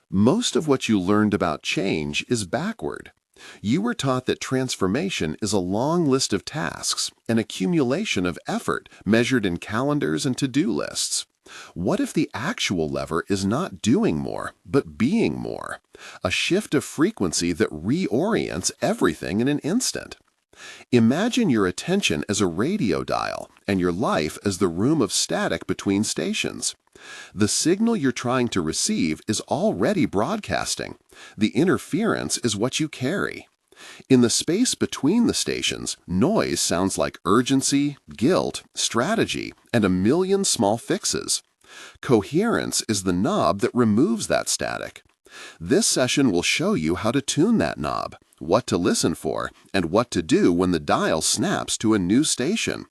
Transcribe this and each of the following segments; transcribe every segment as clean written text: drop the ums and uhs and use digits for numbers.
Most of what you learned about change is backward. You were taught that transformation is a long list of tasks, an accumulation of effort measured in calendars and to-do lists. What if the actual lever is not doing more, but being more? A shift of frequency that reorients everything in an instant. Imagine your attention as a radio dial and your life as the room of static between stations. The signal you're trying to receive is already broadcasting. The interference is what you carry. In the space between the stations, noise sounds like urgency, guilt, strategy, and a million small fixes. Coherence is the knob that removes that static. This session will show you how to tune that knob, what to listen for, and what to do when the dial snaps to a new station.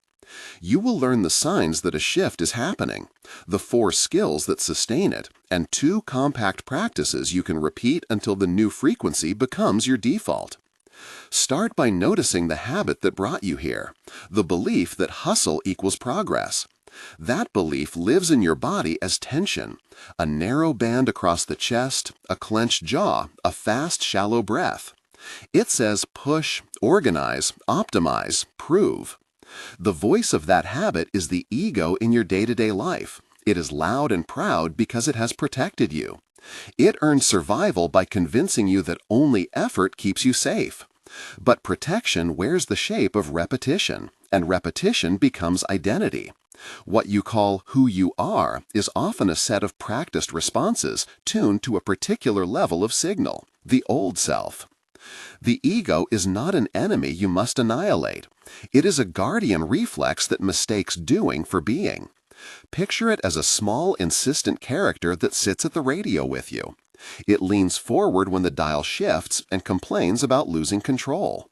You will learn the signs that a shift is happening, the 4 skills that sustain it, and 2 compact practices you can repeat until the new frequency becomes your default. Start by noticing the habit that brought you here, the belief that hustle equals progress. That belief lives in your body as tension, a narrow band across the chest, a clenched jaw, a fast, shallow breath. It says push, organize, optimize, prove. The voice of that habit is the ego in your day-to-day life. It is loud and proud because it has protected you. It earned survival by convincing you that only effort keeps you safe. But protection wears the shape of repetition, and repetition becomes identity. What you call who you are is often a set of practiced responses tuned to a particular level of signal, the old self. The ego is not an enemy you must annihilate. It is a guardian reflex that mistakes doing for being. Picture it as a small, insistent character that sits at the radio with you. It leans forward when the dial shifts and complains about losing control.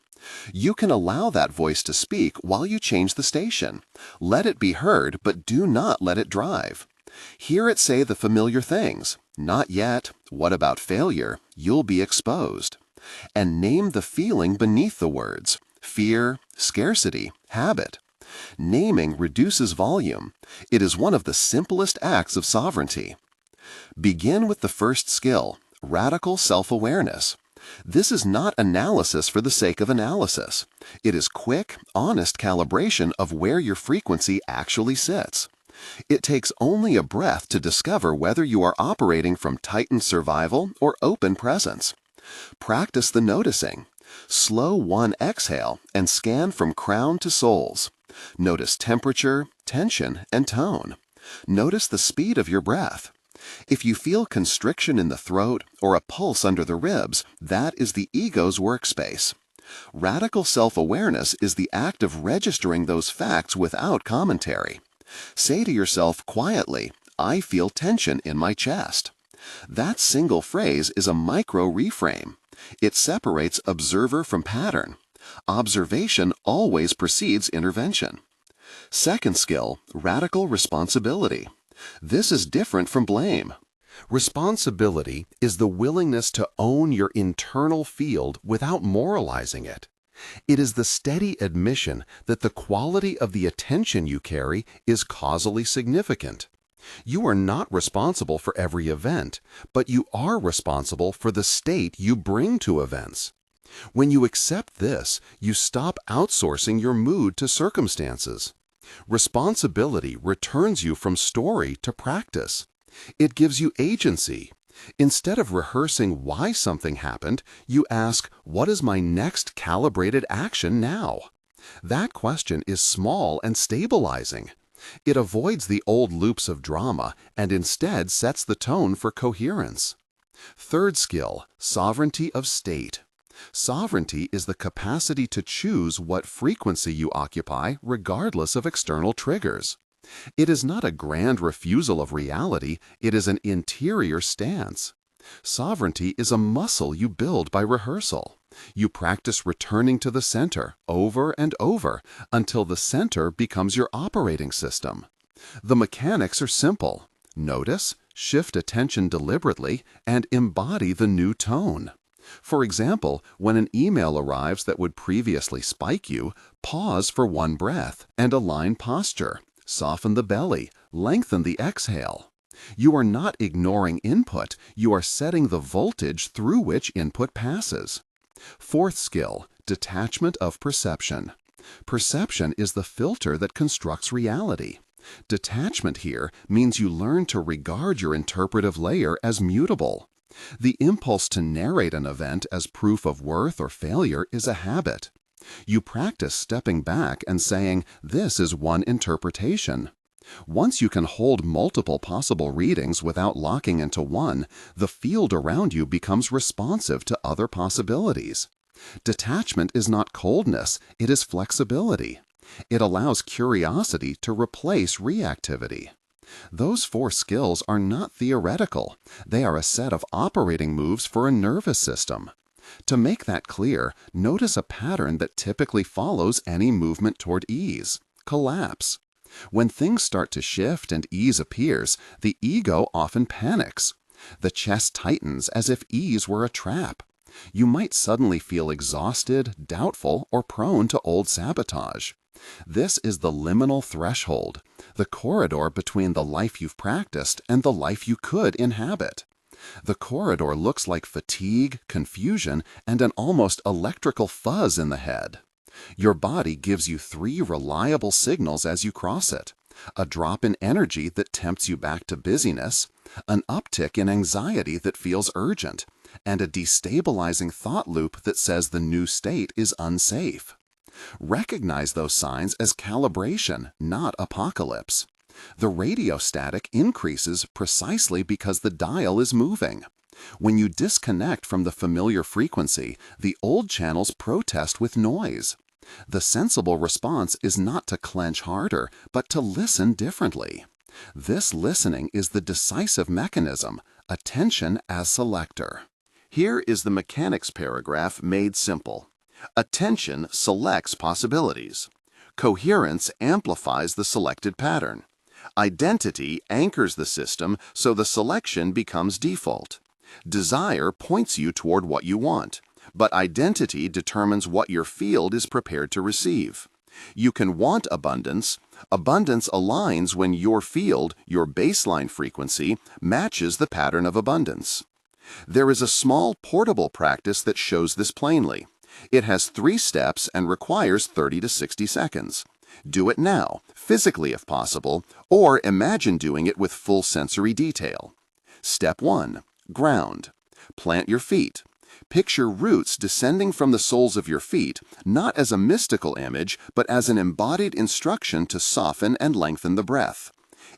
You can allow that voice to speak while you change the station. Let it be heard, but do not let it drive. Hear it say the familiar things. Not yet. What about failure? You'll be exposed. And name the feeling beneath the words. Fear, scarcity, habit. Naming reduces volume. It is one of the simplest acts of sovereignty. Begin with the first skill, radical self-awareness. This is not analysis for the sake of analysis. It is quick, honest calibration of where your frequency actually sits. It takes only a breath to discover whether you are operating from tightened survival or open presence. Practice the noticing. Slow one exhale and scan from crown to soles. Notice temperature, tension, and tone. Notice the speed of your breath. If you feel constriction in the throat or a pulse under the ribs, that is the ego's workspace. Radical self-awareness is the act of registering those facts without commentary. Say to yourself quietly, I feel tension in my chest. That single phrase is a micro-reframe. It separates observer from pattern. Observation always precedes intervention. Second skill, radical responsibility. This is different from blame. Responsibility is the willingness to own your internal field without moralizing it. It is the steady admission that the quality of the attention you carry is causally significant. You are not responsible for every event, but you are responsible for the state you bring to events. When you accept this, you stop outsourcing your mood to circumstances. Responsibility returns you from story to practice. It gives you agency. Instead of rehearsing why something happened, you ask, what is my next calibrated action now? That question is small and stabilizing. It avoids the old loops of drama and instead sets the tone for coherence. Third skill, sovereignty of state. Sovereignty is the capacity to choose what frequency you occupy regardless of external triggers. It is not a grand refusal of reality, it is an interior stance. Sovereignty is a muscle you build by rehearsal. You practice returning to the center over and over until the center becomes your operating system. The mechanics are simple. Notice, shift attention deliberately, and embody the new tone. For example, when an email arrives that would previously spike you, pause for one breath and align posture. Soften the belly, lengthen the exhale. You are not ignoring input, you are setting the voltage through which input passes. Fourth skill, detachment of perception. Perception is the filter that constructs reality. Detachment here means you learn to regard your interpretive layer as mutable. The impulse to narrate an event as proof of worth or failure is a habit. You practice stepping back and saying, "This is one interpretation." Once you can hold multiple possible readings without locking into one, the field around you becomes responsive to other possibilities. Detachment is not coldness, it is flexibility. It allows curiosity to replace reactivity. Those four skills are not theoretical. They are a set of operating moves for a nervous system. To make that clear, notice a pattern that typically follows any movement toward ease: collapse. When things start to shift and ease appears, the ego often panics. The chest tightens as if ease were a trap. You might suddenly feel exhausted, doubtful, or prone to old sabotage. This is the liminal threshold, the corridor between the life you've practiced and the life you could inhabit. The corridor looks like fatigue, confusion, and an almost electrical fuzz in the head. Your body gives you three reliable signals as you cross it: a drop in energy that tempts you back to busyness, an uptick in anxiety that feels urgent, and a destabilizing thought loop that says the new state is unsafe. Recognize those signs as calibration, not apocalypse. The radio static increases precisely because the dial is moving. When you disconnect from the familiar frequency, the old channels protest with noise. The sensible response is not to clench harder, but to listen differently. This listening is the decisive mechanism, attention as selector. Here is the mechanics paragraph made simple. Attention selects possibilities. Coherence amplifies the selected pattern. Identity anchors the system so the selection becomes default. Desire points you toward what you want, but identity determines what your field is prepared to receive. You can want abundance. Abundance aligns when your field, your baseline frequency, matches the pattern of abundance. There is a small portable practice that shows this plainly. It has 3 steps and requires 30 to 60 seconds. Do it now, physically if possible, or imagine doing it with full sensory detail. Step 1. Ground. Plant your feet. Picture roots descending from the soles of your feet, not as a mystical image, but as an embodied instruction to soften and lengthen the breath.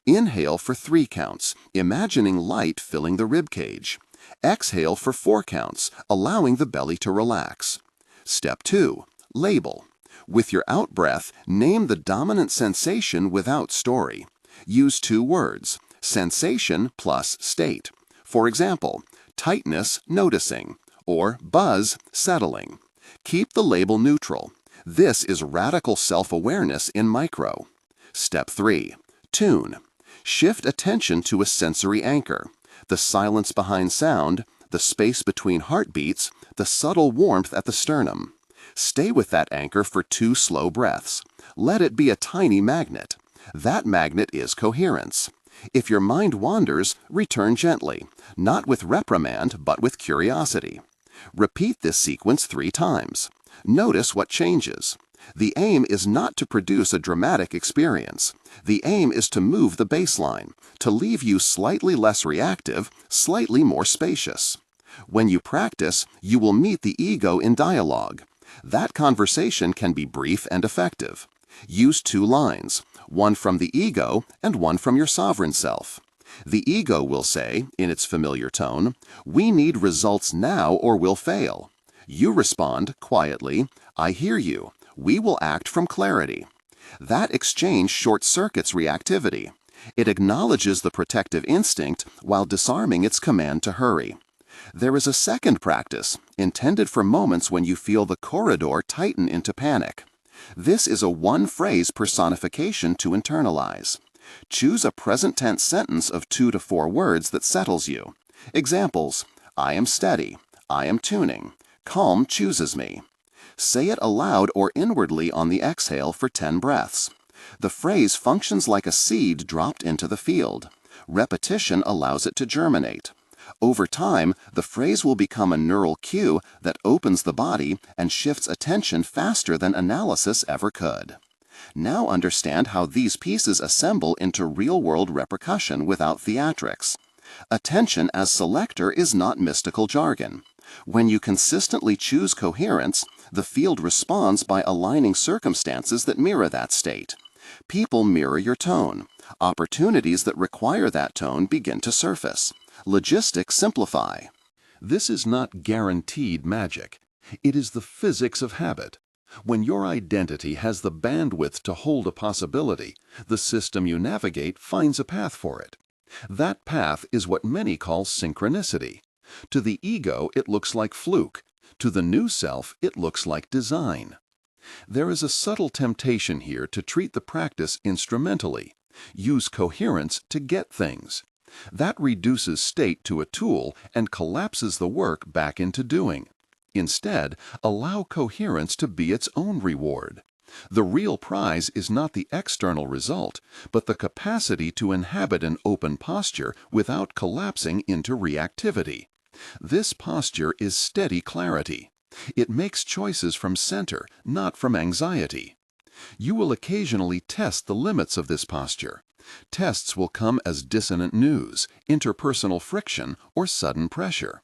Inhale for 3 counts, imagining light filling the rib cage. Exhale for 4 counts, allowing the belly to relax. Step 2. Label. With your out-breath, name the dominant sensation without story. Use 2 words, sensation plus state. For example, tightness, noticing, or buzz, settling. Keep the label neutral. This is radical self-awareness in micro. Step 3. Tune. Shift attention to a sensory anchor. The silence behind sound, the space between heartbeats, the subtle warmth at the sternum. Stay with that anchor for 2 slow breaths. Let it be a tiny magnet. That magnet is coherence. If your mind wanders, return gently, not with reprimand, but with curiosity. Repeat this sequence 3 times. Notice what changes. The aim is not to produce a dramatic experience. The aim is to move the baseline, to leave you slightly less reactive, slightly more spacious. When you practice, you will meet the ego in dialogue. That conversation can be brief and effective. Use 2 lines, one from the ego and one from your sovereign self. The ego will say, in its familiar tone, "We need results now or we'll fail." You respond, quietly, "I hear you. We will act from clarity." That exchange short-circuits reactivity. It acknowledges the protective instinct while disarming its command to hurry. There is a second practice, intended for moments when you feel the corridor tighten into panic. This is a one-phrase personification to internalize. Choose a present tense sentence of 2 to 4 words that settles you. Examples: I am steady. I am tuning. Calm chooses me. Say it aloud or inwardly on the exhale for 10 breaths. The phrase functions like a seed dropped into the field. Repetition allows it to germinate. Over time, the phrase will become a neural cue that opens the body and shifts attention faster than analysis ever could. Now understand how these pieces assemble into real-world repercussion without theatrics. Attention as selector is not mystical jargon. When you consistently choose coherence, the field responds by aligning circumstances that mirror that state. People mirror your tone. Opportunities that require that tone begin to surface. Logistics simplify. This is not guaranteed magic. It is the physics of habit. When your identity has the bandwidth to hold a possibility, the system you navigate finds a path for it. That path is what many call synchronicity. To the ego, it looks like fluke. To the new self, it looks like design. There is a subtle temptation here to treat the practice instrumentally. Use coherence to get things. That reduces state to a tool and collapses the work back into doing. Instead, allow coherence to be its own reward. The real prize is not the external result, but the capacity to inhabit an open posture without collapsing into reactivity. This posture is steady clarity. It makes choices from center, not from anxiety. You will occasionally test the limits of this posture. Tests will come as dissonant news, interpersonal friction, or sudden pressure.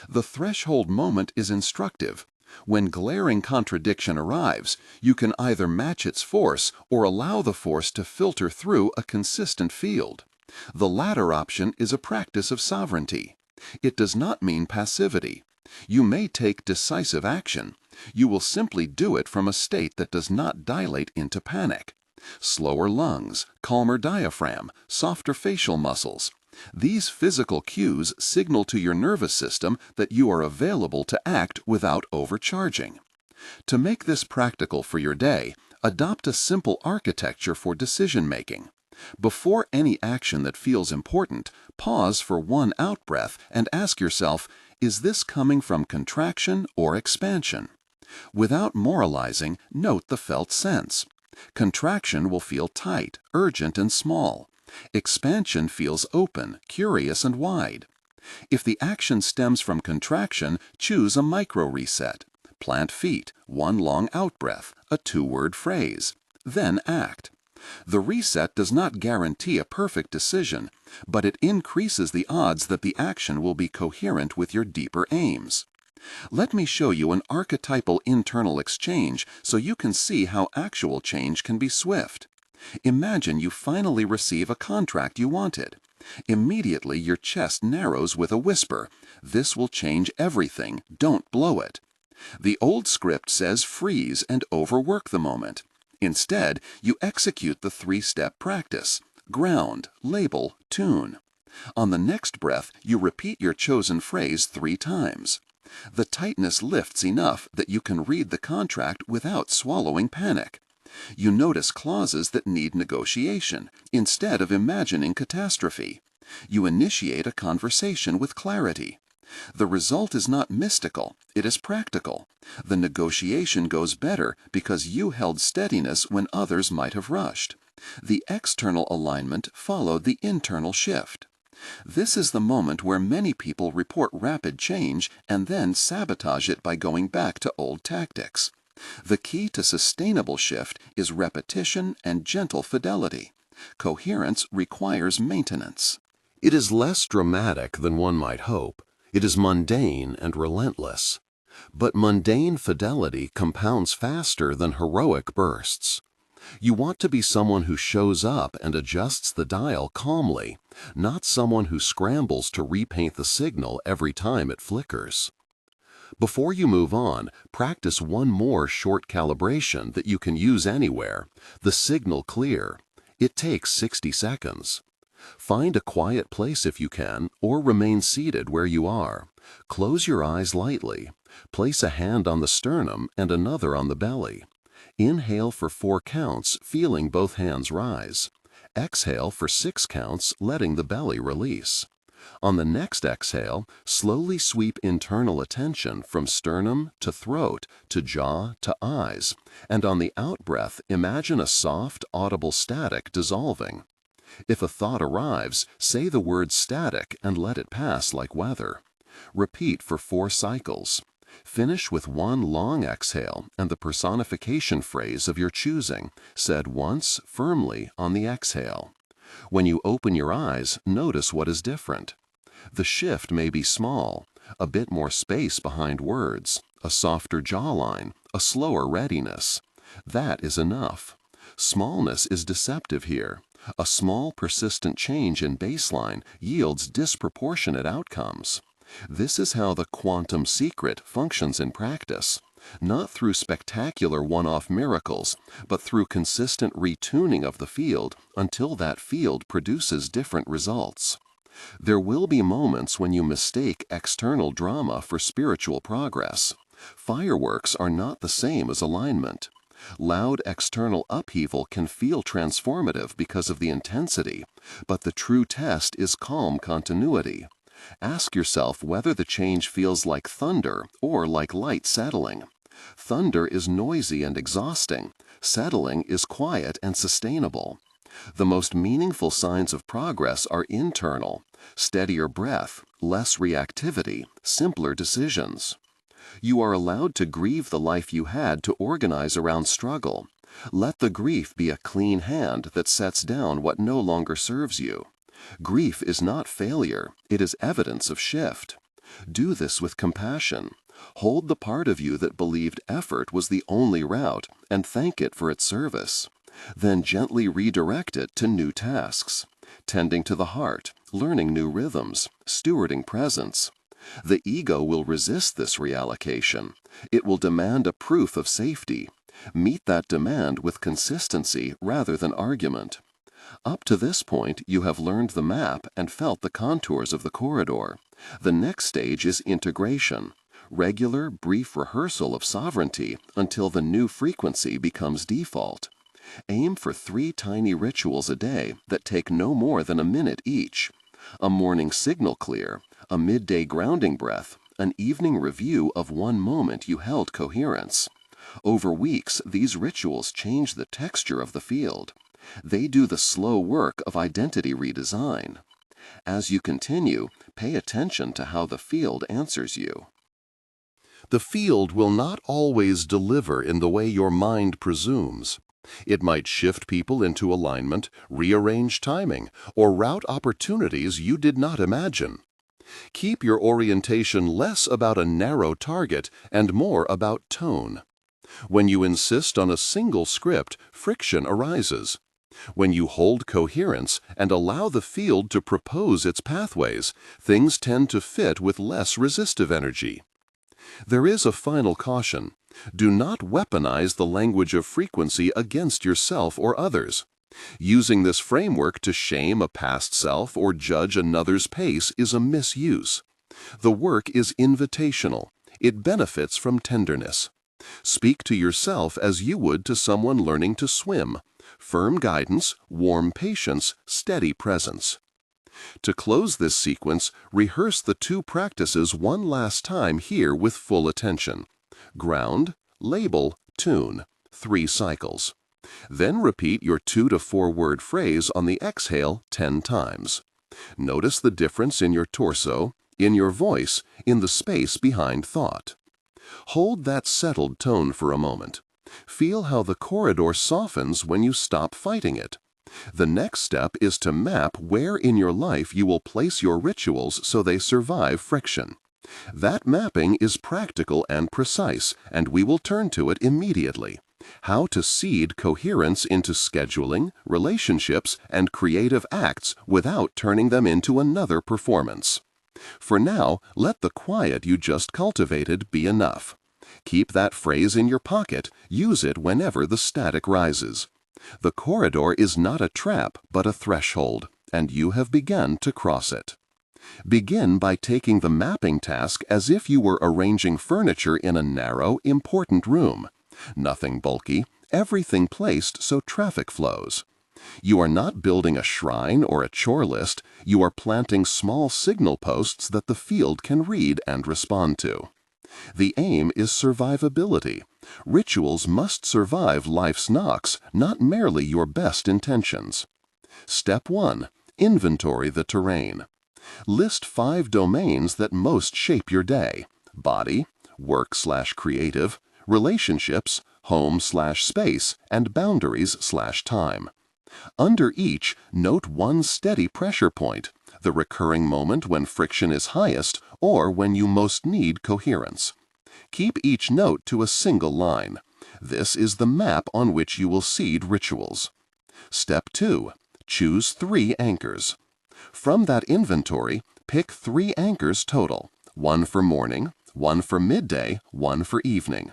The threshold moment is instructive. When glaring contradiction arrives, you can either match its force or allow the force to filter through a consistent field. The latter option is a practice of sovereignty. It does not mean passivity. You may take decisive action. You will simply do it from a state that does not dilate into panic. Slower lungs, calmer diaphragm, softer facial muscles. These physical cues signal to your nervous system that you are available to act without overcharging. To make this practical for your day, adopt a simple architecture for decision-making. Before any action that feels important, pause for one out-breath and ask yourself, is this coming from contraction or expansion? Without moralizing, note the felt sense. Contraction will feel tight, urgent, and small. Expansion feels open, curious, and wide. If the action stems from contraction, choose a micro-reset. Plant feet, one long out-breath, a two-word phrase. Then act. The reset does not guarantee a perfect decision, but it increases the odds that the action will be coherent with your deeper aims. Let me show you an archetypal internal exchange so you can see how actual change can be swift. Imagine you finally receive a contract you wanted. Immediately your chest narrows with a whisper, "This will change everything, don't blow it." The old script says freeze and overwork the moment. Instead, you execute the three-step practice: ground, label, tune. On the next breath, you repeat your chosen phrase 3 times. The tightness lifts enough that you can read the contract without swallowing panic. You notice clauses that need negotiation, instead of imagining catastrophe. You initiate a conversation with clarity. The result is not mystical, it is practical. The negotiation goes better because you held steadiness when others might have rushed. The external alignment followed the internal shift. This is the moment where many people report rapid change and then sabotage it by going back to old tactics. The key to sustainable shift is repetition and gentle fidelity. Coherence requires maintenance. It is less dramatic than one might hope. It is mundane and relentless. But mundane fidelity compounds faster than heroic bursts. You want to be someone who shows up and adjusts the dial calmly, not someone who scrambles to repaint the signal every time it flickers. Before you move on, practice one more short calibration that you can use anywhere: the signal clear. It takes 60 seconds. Find a quiet place if you can, or remain seated where you are. Close your eyes lightly. Place a hand on the sternum and another on the belly. Inhale for 4 counts, feeling both hands rise. Exhale for 6 counts, letting the belly release. On the next exhale, slowly sweep internal attention from sternum to throat to jaw to eyes, and on the out-breath, imagine a soft, audible static dissolving. If a thought arrives, say the word static and let it pass like weather. Repeat for 4 cycles. Finish with one long exhale and the personification phrase of your choosing, said once firmly on the exhale. When you open your eyes, notice what is different. The shift may be small, a bit more space behind words, a softer jawline, a slower readiness. That is enough. Smallness is deceptive here. A small, persistent change in baseline yields disproportionate outcomes. This is how the quantum secret functions in practice, not through spectacular one-off miracles, but through consistent retuning of the field until that field produces different results. There will be moments when you mistake external drama for spiritual progress. Fireworks are not the same as alignment. Loud external upheaval can feel transformative because of the intensity, but the true test is calm continuity. Ask yourself whether the change feels like thunder or like light settling. Thunder is noisy and exhausting. Settling is quiet and sustainable. The most meaningful signs of progress are internal: steadier breath, less reactivity, simpler decisions. You are allowed to grieve the life you had to organize around struggle. Let the grief be a clean hand that sets down what no longer serves you. Grief is not failure, it is evidence of shift. Do this with compassion. Hold the part of you that believed effort was the only route and thank it for its service. Then gently redirect it to new tasks: tending to the heart, learning new rhythms, stewarding presence. The ego will resist this reallocation. It will demand a proof of safety. Meet that demand with consistency rather than argument. Up to this point, you have learned the map and felt the contours of the corridor. The next stage is integration, regular, brief rehearsal of sovereignty until the new frequency becomes default. Aim for 3 tiny rituals a day that take no more than a minute each: a morning signal clear, a midday grounding breath, an evening review of one moment you held coherence. Over weeks, these rituals change the texture of the field. They do the slow work of identity redesign. As you continue, pay attention to how the field answers you. The field will not always deliver in the way your mind presumes. It might shift people into alignment, rearrange timing, or route opportunities you did not imagine. Keep your orientation less about a narrow target and more about tone. When you insist on a single script, friction arises. When you hold coherence and allow the field to propose its pathways, things tend to fit with less resistive energy. There is a final caution. Do not weaponize the language of frequency against yourself or others. Using this framework to shame a past self or judge another's pace is a misuse. The work is invitational. It benefits from tenderness. Speak to yourself as you would to someone learning to swim. Firm guidance, warm patience, steady presence. To close this sequence, rehearse the 2 practices one last time here with full attention. Ground, label, tune. 3 cycles. Then repeat your 2 to 4 word phrase on the exhale 10 times. Notice the difference in your torso, in your voice, in the space behind thought. Hold that settled tone for a moment. Feel how the corridor softens when you stop fighting it. The next step is to map where in your life you will place your rituals so they survive friction. That mapping is practical and precise, and we will turn to it immediately. How to seed coherence into scheduling, relationships, and creative acts without turning them into another performance. For now, let the quiet you just cultivated be enough. Keep that phrase in your pocket. Use it whenever the static rises. The corridor is not a trap, but a threshold, and you have begun to cross it. Begin by taking the mapping task as if you were arranging furniture in a narrow, important room. Nothing bulky, everything placed so traffic flows. You are not building a shrine or a chore list, you are planting small signal posts that the field can read and respond to. The aim is survivability. Rituals must survive life's knocks, not merely your best intentions. Step 1. Inventory the terrain. List 5 domains that most shape your day: body, work/creative, relationships, home/space, and boundaries/time. Under each, note one steady pressure point, the recurring moment when friction is highest or when you most need coherence. Keep each note to a single line. This is the map on which you will seed rituals. Step 2. Choose 3 anchors. From that inventory, pick 3 anchors total: 1 for morning, 1 for midday, 1 for evening.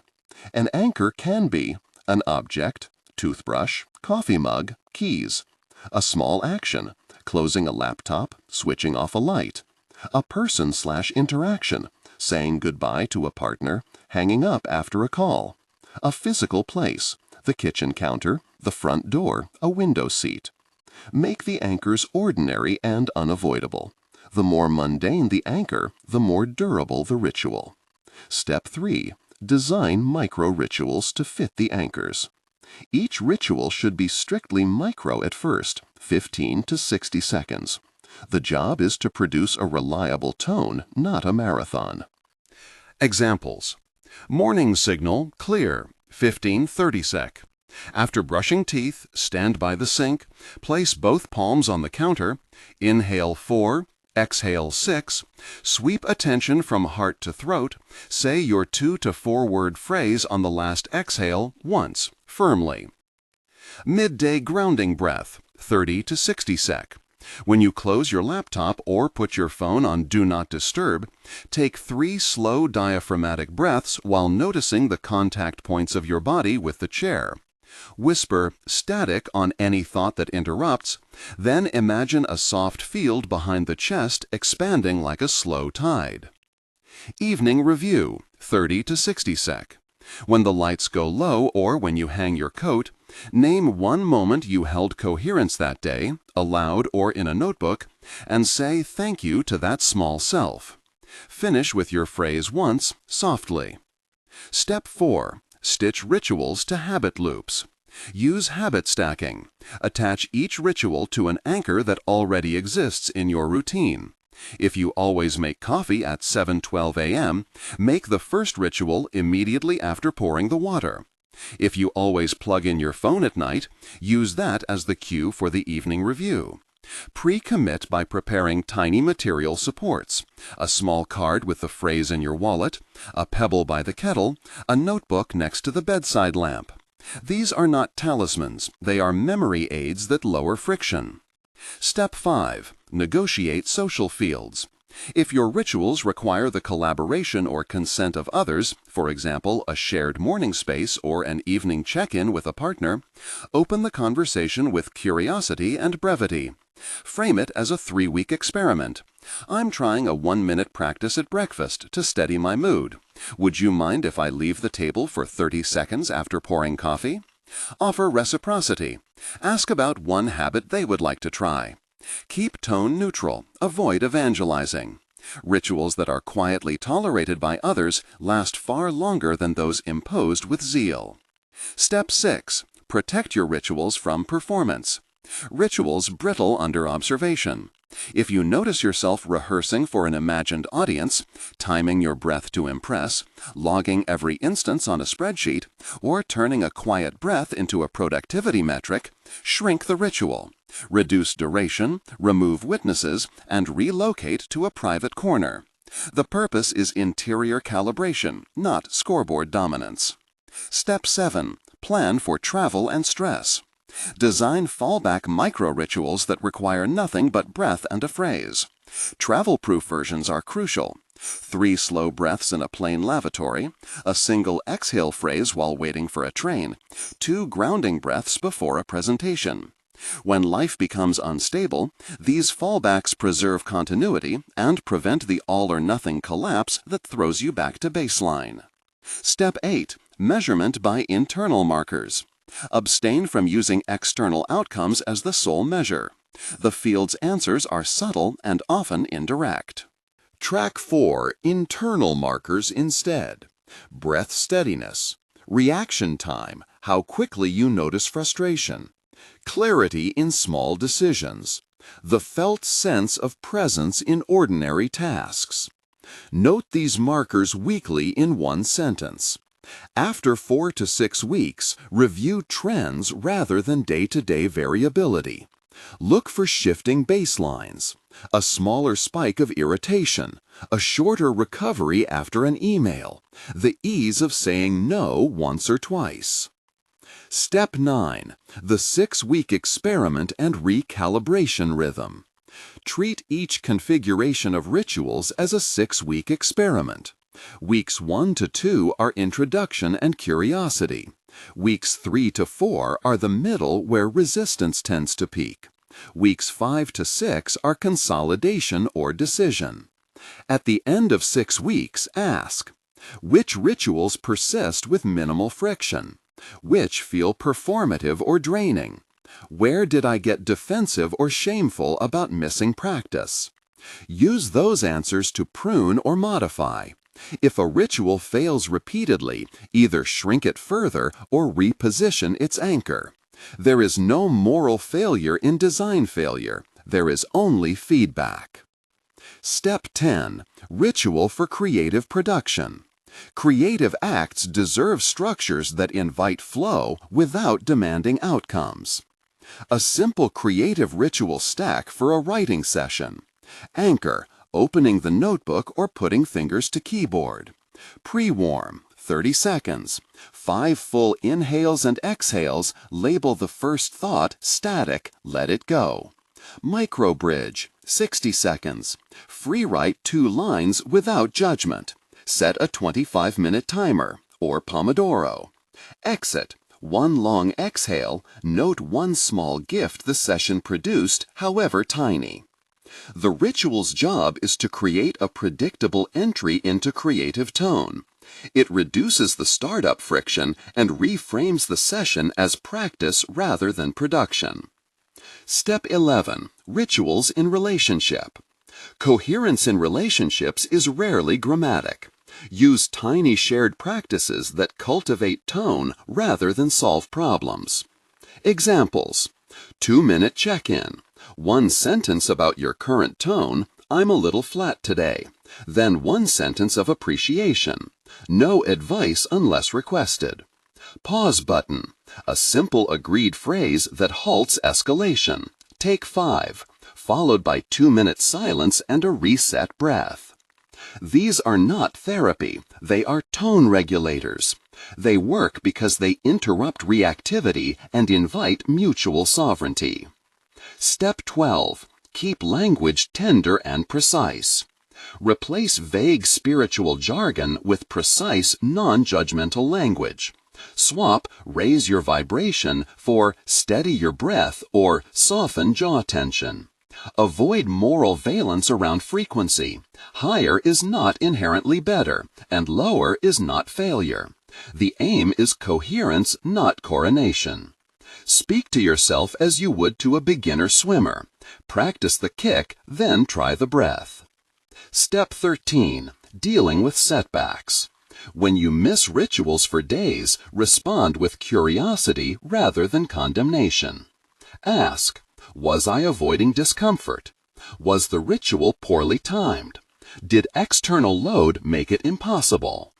An anchor can be an object, toothbrush, coffee mug, keys; a small action, closing a laptop, switching off a light; a person/interaction, saying goodbye to a partner, hanging up after a call; a physical place, the kitchen counter, the front door, a window seat. Make the anchors ordinary and unavoidable. The more mundane the anchor, the more durable the ritual. Step 3. Design micro-rituals to fit the anchors. Each ritual should be strictly micro at first, 15 to 60 seconds. The job is to produce a reliable tone, not a marathon. Examples. Morning signal, clear, 15-30 sec. After brushing teeth, stand by the sink, place both palms on the counter, inhale 4, exhale 6, sweep attention from heart to throat, say your 2 to 4 word phrase on the last exhale once, firmly. Midday grounding breath, 30 to 60 sec. When you close your laptop or put your phone on Do Not Disturb, take 3 slow diaphragmatic breaths while noticing the contact points of your body with the chair. Whisper static on any thought that interrupts, then imagine a soft field behind the chest expanding like a slow tide. Evening review, 30 to 60 sec. When the lights go low or when you hang your coat, name one moment you held coherence that day, aloud or in a notebook, and say thank you to that small self. Finish with your phrase once, softly. Step 4. Stitch rituals to habit loops. Use habit stacking. Attach each ritual to an anchor that already exists in your routine. If you always make coffee at 7:12 a.m., make the first ritual immediately after pouring the water. If you always plug in your phone at night, use that as the cue for the evening review. Pre-commit by preparing tiny material supports: a small card with the phrase in your wallet, a pebble by the kettle, a notebook next to the bedside lamp. These are not talismans, they are memory aids that lower friction. Step 5. Negotiate social fields. If your rituals require the collaboration or consent of others, for example, a shared morning space or an evening check-in with a partner, open the conversation with curiosity and brevity. Frame it as a 3-week experiment. I'm trying a 1-minute practice at breakfast to steady my mood. Would you mind if I leave the table for 30 seconds after pouring coffee? Offer reciprocity. Ask about one habit they would like to try. Keep tone neutral. Avoid evangelizing. Rituals that are quietly tolerated by others last far longer than those imposed with zeal. Step 6. Protect your rituals from performance. Rituals brittle under observation. If you notice yourself rehearsing for an imagined audience, timing your breath to impress, logging every instance on a spreadsheet, or turning a quiet breath into a productivity metric, shrink the ritual. Reduce duration, remove witnesses, and relocate to a private corner. The purpose is interior calibration, not scoreboard dominance. Step 7. Plan for travel and stress. Design fallback micro-rituals that require nothing but breath and a phrase. Travel-proof versions are crucial. 3 slow breaths in a plain lavatory, a single exhale phrase while waiting for a train, 2 grounding breaths before a presentation. When life becomes unstable, these fallbacks preserve continuity and prevent the all-or-nothing collapse that throws you back to baseline. Step 8. Measurement by internal markers. Abstain from using external outcomes as the sole measure. The field's answers are subtle and often indirect. Track 4 internal markers instead. Breath steadiness. Reaction time, how quickly you notice frustration. clarity in small decisions, the felt sense of presence in ordinary tasks. Note these markers weekly in one sentence. After 4 to 6 weeks, review trends rather than day-to-day variability. Look for shifting baselines, a smaller spike of irritation, a shorter recovery after an email, the ease of saying no once or twice. Step 9. The 6-week experiment and recalibration rhythm. Treat each configuration of rituals as a 6-week experiment. Weeks 1 to 2 are introduction and curiosity. Weeks 3 to 4 are the middle where resistance tends to peak. Weeks 5 to 6 are consolidation or decision. At the end of 6 weeks, ask, which rituals persist with minimal friction? Which feel performative or draining? Where did I get defensive or shameful about missing practice? Use those answers to prune or modify. If a ritual fails repeatedly, either shrink it further or reposition its anchor. There is no moral failure in design failure. There is only feedback. Step 10. Ritual for creative production. Creative acts deserve structures that invite flow without demanding outcomes. A simple creative ritual stack for a writing session. Anchor, opening the notebook or putting fingers to keyboard. Pre-warm, 30 seconds. 5 full inhales and exhales, label the first thought static, let it go. Micro-bridge, 60 seconds. Free write 2 lines without judgment. Set a 25-minute timer, or Pomodoro. Exit, 1 long exhale, note 1 small gift the session produced, however tiny. The ritual's job is to create a predictable entry into creative tone. It reduces the startup friction and reframes the session as practice rather than production. Step 11. Rituals in relationship. Coherence in relationships is rarely grammatic. Use tiny shared practices that cultivate tone rather than solve problems. Examples: 2-minute check-in. 1 sentence about your current tone, I'm a little flat today. Then 1 sentence of appreciation. No advice unless requested. Pause button. A simple agreed phrase that halts escalation. Take 5, followed by 2-minute silence and a reset breath. These are not therapy, they are tone regulators. They work because they interrupt reactivity and invite mutual sovereignty. Step 12. Keep language tender and precise. Replace vague spiritual jargon with precise, non-judgmental language. Swap raise your vibration for steady your breath or soften jaw tension. Avoid moral valence around frequency. Higher is not inherently better, and lower is not failure. The aim is coherence, not coronation. Speak to yourself as you would to a beginner swimmer. Practice the kick, then try the breath. Step 13. Dealing with setbacks. When you miss rituals for days, respond with curiosity rather than condemnation. Ask, was I avoiding discomfort? Was the ritual poorly timed? Did external load make it impossible?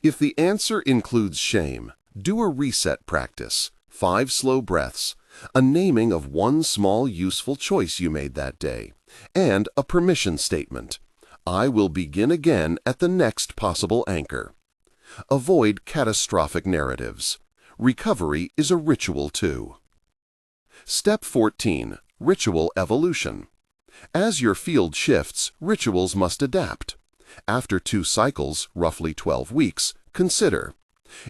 If the answer includes shame, do a reset practice, 5 slow breaths, a naming of 1 small useful choice you made that day, and a permission statement. I will begin again at the next possible anchor. Avoid catastrophic narratives. Recovery is a ritual too. Step 14. Ritual evolution. As your field shifts, rituals must adapt. After 2 cycles, roughly 12 weeks, consider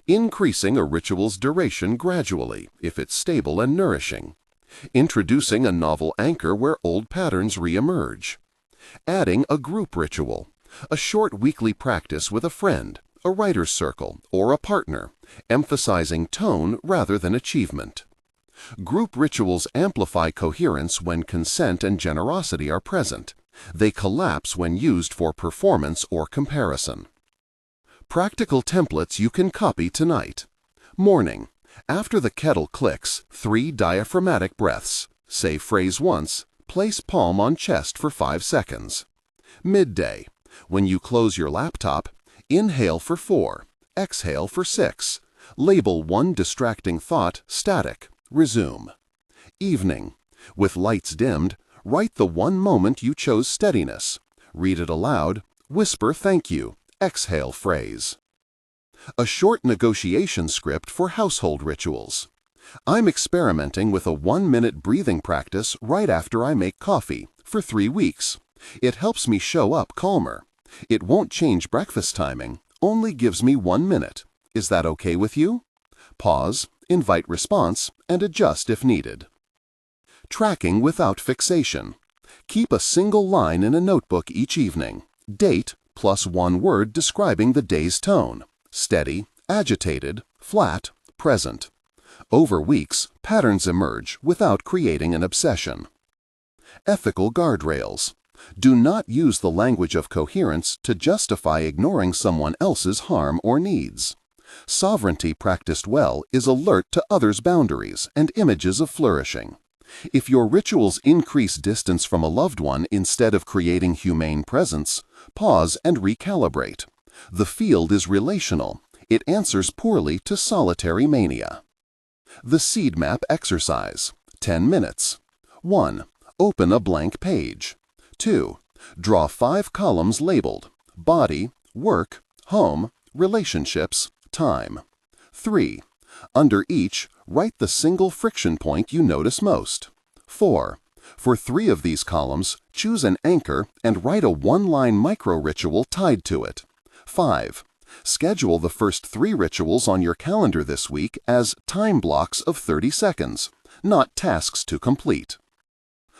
increasing a ritual's duration gradually, if it's stable and nourishing. Introducing a novel anchor where old patterns re-emerge. Adding a group ritual, a short weekly practice with a friend, a writer's circle, or a partner, emphasizing tone rather than achievement. Group rituals amplify coherence when consent and generosity are present. They collapse when used for performance or comparison. Practical templates you can copy tonight. Morning. After the kettle clicks, 3 diaphragmatic breaths. Say phrase once, place palm on chest for 5 seconds. Midday. When you close your laptop, inhale for 4, exhale for 6. Label one distracting thought static. Resume. Evening. With lights dimmed, write the one moment you chose steadiness. Read it aloud. Whisper thank you. Exhale phrase. A short negotiation script for household rituals. I'm experimenting with a 1-minute breathing practice right after I make coffee for 3 weeks. It helps me show up calmer. It won't change breakfast timing, only gives me 1 minute. Is that okay with you? Pause, invite response, and adjust if needed. Tracking without fixation. Keep a single line in a notebook each evening. Date plus 1 word describing the day's tone. Steady, agitated, flat, present. Over weeks, patterns emerge without creating an obsession. Ethical guardrails. Do not use the language of coherence to justify ignoring someone else's harm or needs. Sovereignty practiced well is alert to others' boundaries and images of flourishing. If your rituals increase distance from a loved one instead of creating humane presence, pause and recalibrate. The field is relational. It answers poorly to solitary mania. The seed map exercise. 10 minutes. 1. Open a blank page. 2. Draw 5 columns labeled body, work, home, relationships, time. 3. Under each, write the single friction point you notice most. 4. For 3 of these columns, choose an anchor and write a 1-line micro-ritual tied to it. 5. Schedule the first 3 rituals on your calendar this week as time blocks of 30 seconds, not tasks to complete.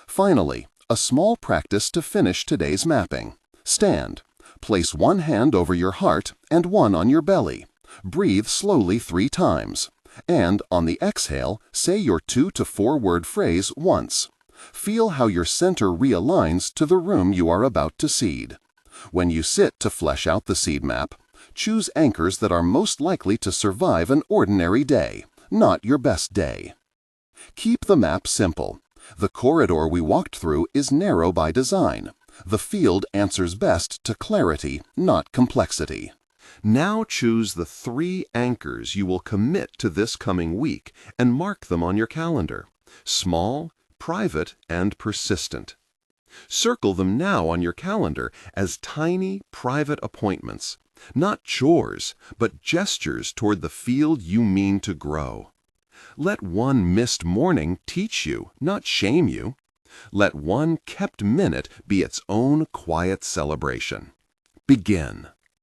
Finally, a small practice to finish today's mapping. Stand. Place 1 hand over your heart and 1 on your belly. Breathe slowly 3 times. And, on the exhale, say your 2 to 4 word phrase once. Feel how your center realigns to the room you are about to seed. When you sit to flesh out the seed map, choose anchors that are most likely to survive an ordinary day, not your best day. Keep the map simple. The corridor we walked through is narrow by design. The field answers best to clarity, not complexity. Now choose the 3 anchors you will commit to this coming week and mark them on your calendar. Small, private, and persistent. Circle them now on your calendar as tiny, private appointments. Not chores, but gestures toward the field you mean to grow. Let one missed morning teach you, not shame you. Let one kept minute be its own quiet celebration. Begin.